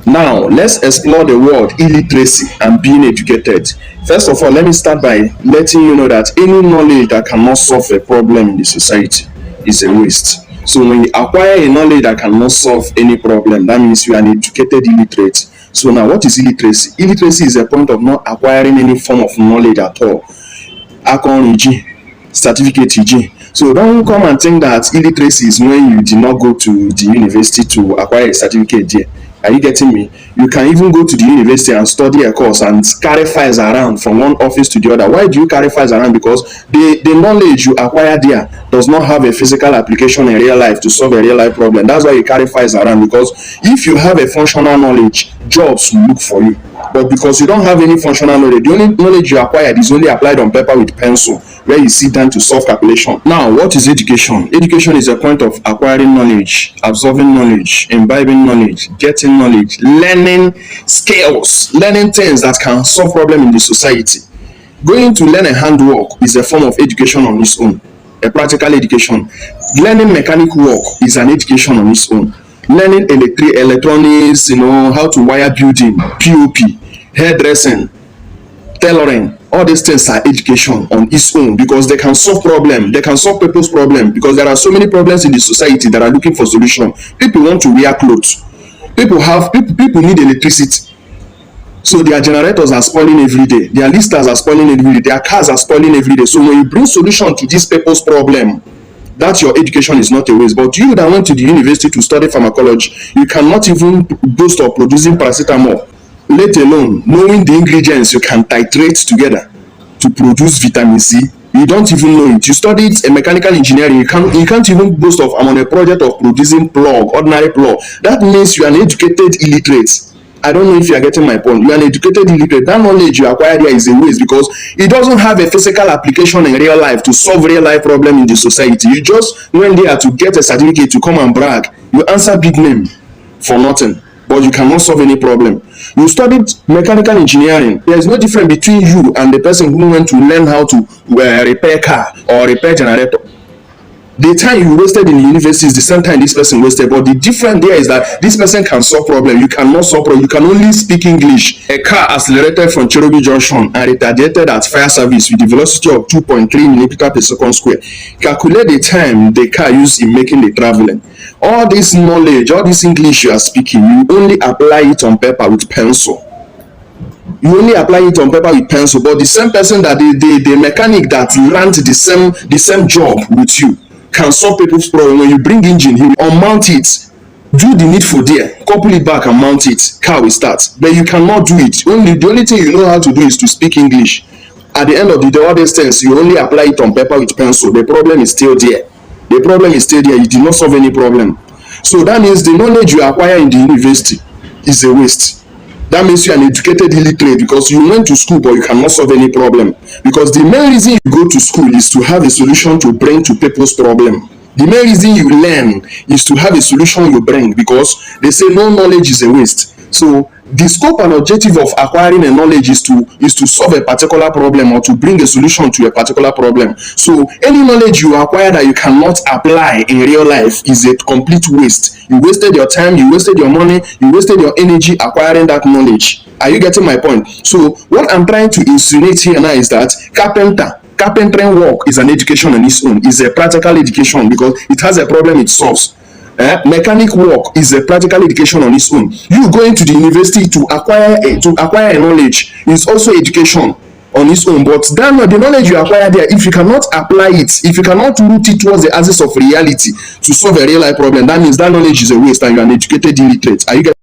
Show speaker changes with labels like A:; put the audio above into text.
A: Now, let's explore the word illiteracy and being educated. First of all, let me start by letting you know that any knowledge that cannot solve a problem in the society is a waste. So when you acquire a knowledge that cannot solve any problem, that means you are an educated illiterate. So now, what is illiteracy? Illiteracy is a point of not acquiring any form of knowledge at all. Akon EG, certificate EG. So don't come and think that illiteracy is when you did not go to the university to acquire a certificate there. Are you getting me? You can even go to the university and study a course and carry files around from one office to the other. Why do you carry files around? Because the knowledge you acquire there does not have a physical application in real life to solve a real life problem. That's why you carry files around, because if you have a functional knowledge, jobs will look for you. But because you don't have any functional knowledge, the only knowledge you acquired is only applied on paper with pencil, where you sit down to solve calculation. Now, what is education? Education is a point of acquiring knowledge, absorbing knowledge, imbibing knowledge, getting knowledge, learning skills, learning things that can solve problems in the society. Going to learn a handwork is a form of education on its own, a practical education. Learning mechanic work is an education on its own. Learning electronics, how to wire building, POP, hairdressing, tailoring, all these things are education on its own, because they can solve problems, they can solve people's problems, because there are so many problems in the society that are looking for solution. People want to wear clothes. People need electricity. So their generators are spoiling every day, their listers are spoiling every day, their cars are spoiling every day. So when you bring solution to these people's problem, that your education is not a waste. But you that went to the university to study pharmacology, you cannot even boast of producing paracetamol, let alone knowing the ingredients you can titrate together to produce vitamin C. You don't even know it. You studied a mechanical engineering, you can't even boast of, I'm on a project of producing plug, ordinary plug. That means you are an educated illiterate. I don't know if you are getting my point. You are an educated illiterate. That knowledge you acquire there is a waste, because it doesn't have a physical application in real life to solve real life problem in the society. You just went there to get a certificate to come and brag. You answer big name for nothing, but you cannot solve any problem. You studied mechanical engineering. There is no difference between you and the person who went to learn how to repair car or repair generator. The time you wasted in the university is the same time this person wasted, but the difference there is that this person can solve problem. You cannot solve problem. You can only speak English. A car accelerated from Cherokee Junction and retardated at fire service with the velocity of 2.3 millimeters per second square. Calculate the time the car used in making the traveling. All this knowledge, all this English you are speaking, you only apply it on paper with pencil. You only apply it on paper with pencil, but the same person that the mechanic that learned the same job with you can solve people's problem. When you bring engine, he will unmount it, do the needful there, couple it back and mount it, car will start. But you cannot do it. The only thing you know how to do is to speak English. At the end of the day, all these things, you only apply it on paper with pencil. The problem is still there. The problem is still there. You did not solve any problem. So that means the knowledge you acquire in the university is a waste. That means you are an educated illiterate, because you went to school but you cannot solve any problem. Because the main reason you go to school is to have a solution to bring to people's problem. The main reason you learn is to have a solution you bring, because they say no knowledge is a waste. So the scope and objective of acquiring a knowledge is to solve a particular problem or to bring a solution to a particular problem. So any knowledge you acquire that you cannot apply in real life is a complete waste. You wasted your time, you wasted your money, you wasted your energy acquiring that knowledge. Are you getting my point? So what I'm trying to insinuate here now is that carpentering work is an education on its own. It's a practical education, because it has a problem it solves. Mechanic work is a practical education on its own. You going to the university to acquire a knowledge is also education on its own. But the knowledge you acquire there, if you cannot apply it, if you cannot root it towards the axis of reality to solve a real life problem, that means that knowledge is a waste and you are an educated illiterate. Are you getting